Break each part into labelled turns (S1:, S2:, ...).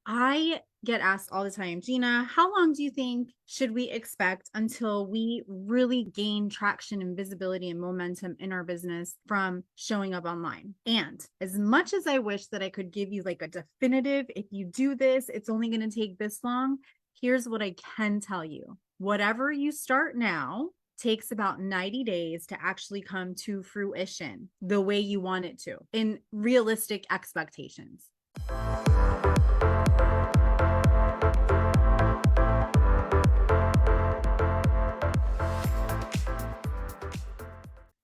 S1: I get asked all the time, Gina, how long do you think should we expect until we really gain traction and visibility and momentum in our business from showing up online? And as much as I wish that I could give you like a definitive, if you do this, it's only going to take this long. Here's what I can tell you. Whatever you start now takes about 90 days to actually come to fruition the way you want it to in realistic expectations.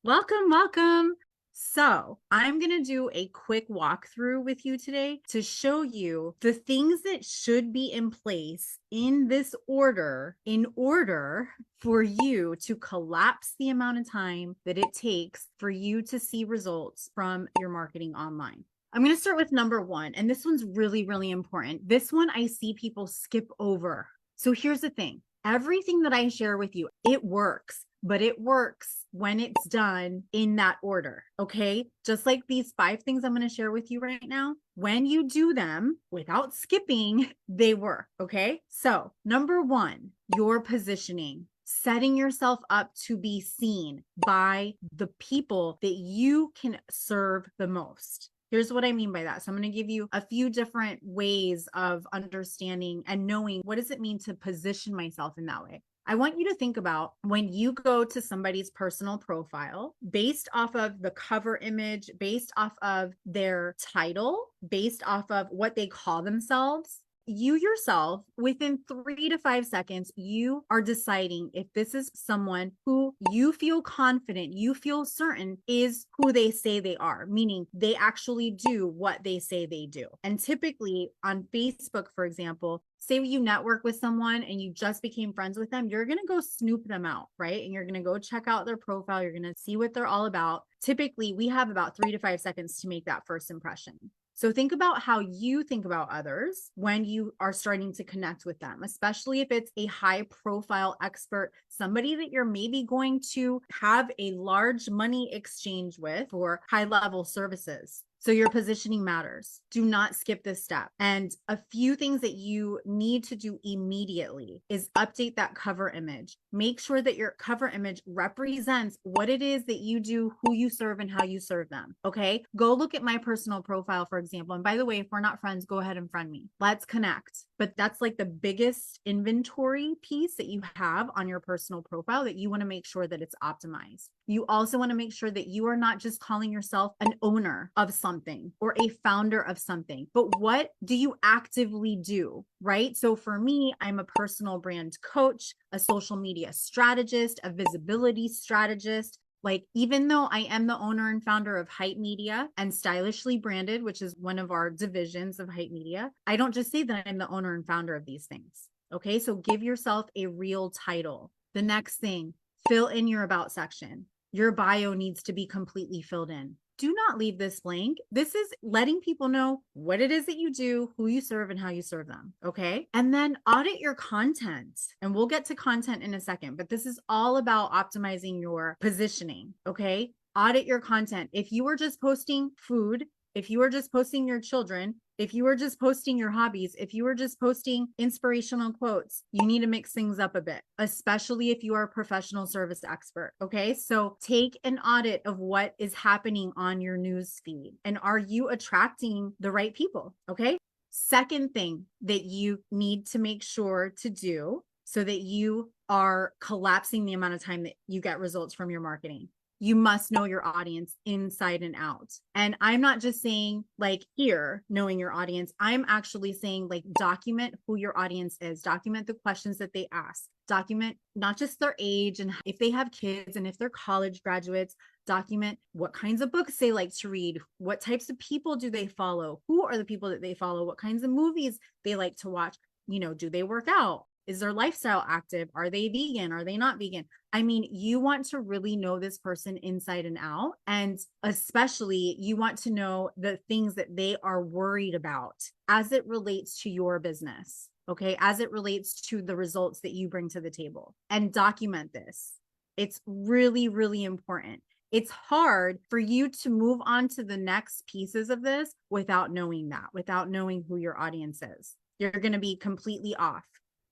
S1: Welcome, welcome. So I'm going to do a quick walkthrough with you today to show you the things that should be in place in this order in order for you to collapse the amount of time that it takes for you to see results from your marketing online. I'm going to start with number one, and this one's really, really important. This one I see people skip over. So here's the thing. Everything that I share with you, it works, but it works when it's done in that order. Okay. Just like these 5 things I'm going to share with you right now, when you do them without skipping, they work. Okay. So number one, your positioning. Setting yourself up to be seen by the people that you can serve the most. Here's what I mean by that. So I'm going to give you a few different ways of understanding and knowing what does it mean to position myself in that way. I want you to think about when you go to somebody's personal profile based off of the cover image, based off of their title, based off of what they call themselves. You yourself, within 3 to 5 seconds, you are deciding if this is someone who you feel confident, you feel certain is who they say they are, meaning they actually do what they say they do. And typically on Facebook, for example, say you network with someone and you just became friends with them, you're going to go snoop them out, right? And you're going to go check out their profile. You're going to see what they're all about. Typically, we have about 3 to 5 seconds to make that first impression. So think about how you think about others when you are starting to connect with them, especially if it's a high profile expert, somebody that you're maybe going to have a large money exchange with for high level services. So your positioning matters. Do not skip this step. And a few things that you need to do immediately is update that cover image. Make sure that your cover image represents what it is that you do, who you serve, and how you serve them. Okay. Go look at my personal profile, for example. And by the way, if we're not friends, go ahead and friend me. Let's connect. But that's like the biggest inventory piece that you have on your personal profile that you want to make sure that it's optimized. You also want to make sure that you are not just calling yourself an owner of something or a founder of something, but what do you actively do, right? So for me, I'm a personal brand coach, a social media strategist, a visibility strategist. Like, even though I am the owner and founder of Hype Media and Stylishly Branded, which is one of our divisions of Hype Media, I don't just say that I'm the owner and founder of these things. Okay. So give yourself a real title. The next thing, fill in your about section. Your bio needs to be completely filled in. Do not leave this blank. This is letting people know what it is that you do, who you serve, and how you serve them. Okay. And then audit your content. And we'll get to content in a second, but this is all about optimizing your positioning. Okay. Audit your content. If you are just posting food, if you are just posting your children, if you are just posting your hobbies, if you are just posting inspirational quotes, you need to mix things up a bit, especially if you are a professional service expert. Okay. So take an audit of what is happening on your news feed. And are you attracting the right people? Okay. Second thing that you need to make sure to do so that you are collapsing the amount of time that you get results from your marketing. You must know your audience inside and out. And I'm not just saying like here, knowing your audience. I'm actually saying like document who your audience is, document the questions that they ask, document not just their age and if they have kids and if they're college graduates, document what kinds of books they like to read, what types of people do they follow, who are the people that they follow, what kinds of movies they like to watch, do they work out? Is their lifestyle active? Are they vegan? Are they not vegan? I mean, you want to really know this person inside and out. And especially you want to know the things that they are worried about as it relates to your business. Okay. As it relates to the results that you bring to the table, and document this. It's really, really important. It's hard for you to move on to the next pieces of this without knowing that, without knowing who your audience is. you're going to be completely off.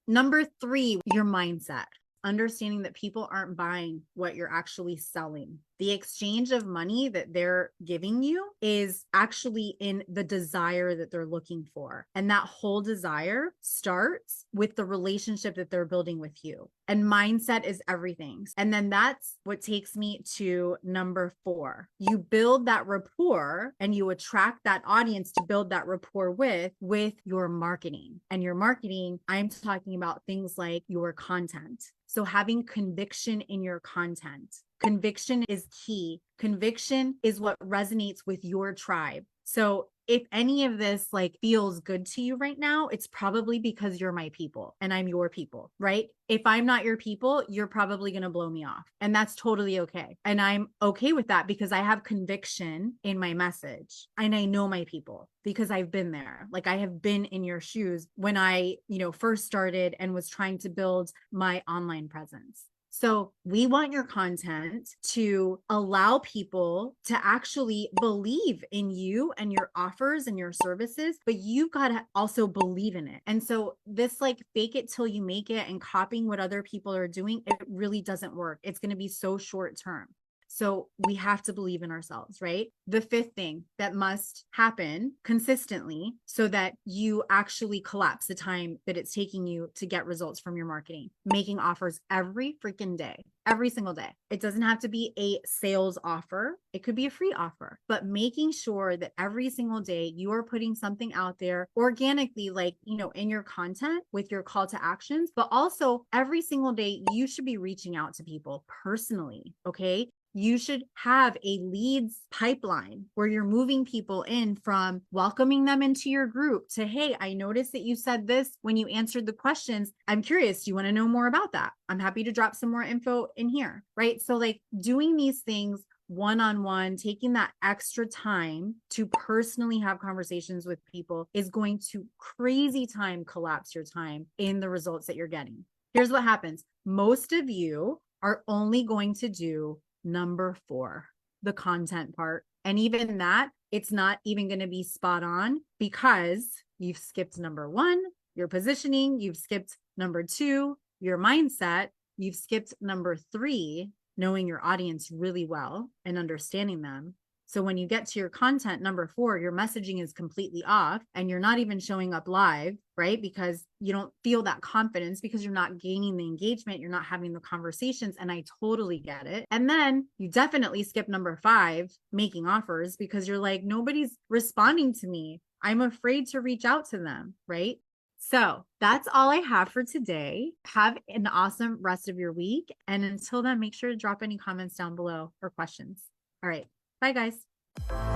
S1: Number 3, your mindset. Understanding that people aren't buying what you're actually selling. The exchange of money that they're giving you is actually in the desire that they're looking for. And that whole desire starts with the relationship that they're building with you. And mindset is everything. And then that's what takes me to number 4. You build that rapport and you attract that audience to build that rapport with your marketing. And your marketing, I'm talking about things like your content. So having conviction in your content. Conviction is key. Conviction is what resonates with your tribe. So if any of this like feels good to you right now, it's probably because you're my people and I'm your people, right? If I'm not your people, you're probably going to blow me off. And that's totally okay. And I'm okay with that because I have conviction in my message and I know my people because I've been there. Like I have been in your shoes when I, first started and was trying to build my online presence. So we want your content to allow people to actually believe in you and your offers and your services, but you've got to also believe in it. And so this like fake it till you make it and copying what other people are doing, it really doesn't work. It's going to be so short term. So we have to believe in ourselves, right? The 5th thing that must happen consistently so that you actually collapse the time that it's taking you to get results from your marketing, making offers every freaking day, every single day. It doesn't have to be a sales offer. It could be a free offer, but making sure that every single day you are putting something out there organically, like, in your content with your call to actions, but also every single day you should be reaching out to people personally. Okay. You should have a leads pipeline where you're moving people in from welcoming them into your group to, hey, I noticed that you said this when you answered the questions. I'm curious. Do you want to know more about that? I'm happy to drop some more info in here, right? So like doing these things one-on-one, taking that extra time to personally have conversations with people is going to crazy time collapse your time in the results that you're getting. Here's what happens. Most of you are only going to do number 4, the content part. And even that, it's not even going to be spot on because you've skipped number 1, your positioning, you've skipped number 2, your mindset, you've skipped number 3, knowing your audience really well and understanding them. So when you get to your content, number 4, your messaging is completely off and you're not even showing up live, right? Because you don't feel that confidence because you're not gaining the engagement. You're not having the conversations. And I totally get it. And then you definitely skip number 5, making offers, because you're like, nobody's responding to me. I'm afraid to reach out to them, right? So that's all I have for today. Have an awesome rest of your week. And until then, make sure to drop any comments down below or questions. All right. Bye, guys.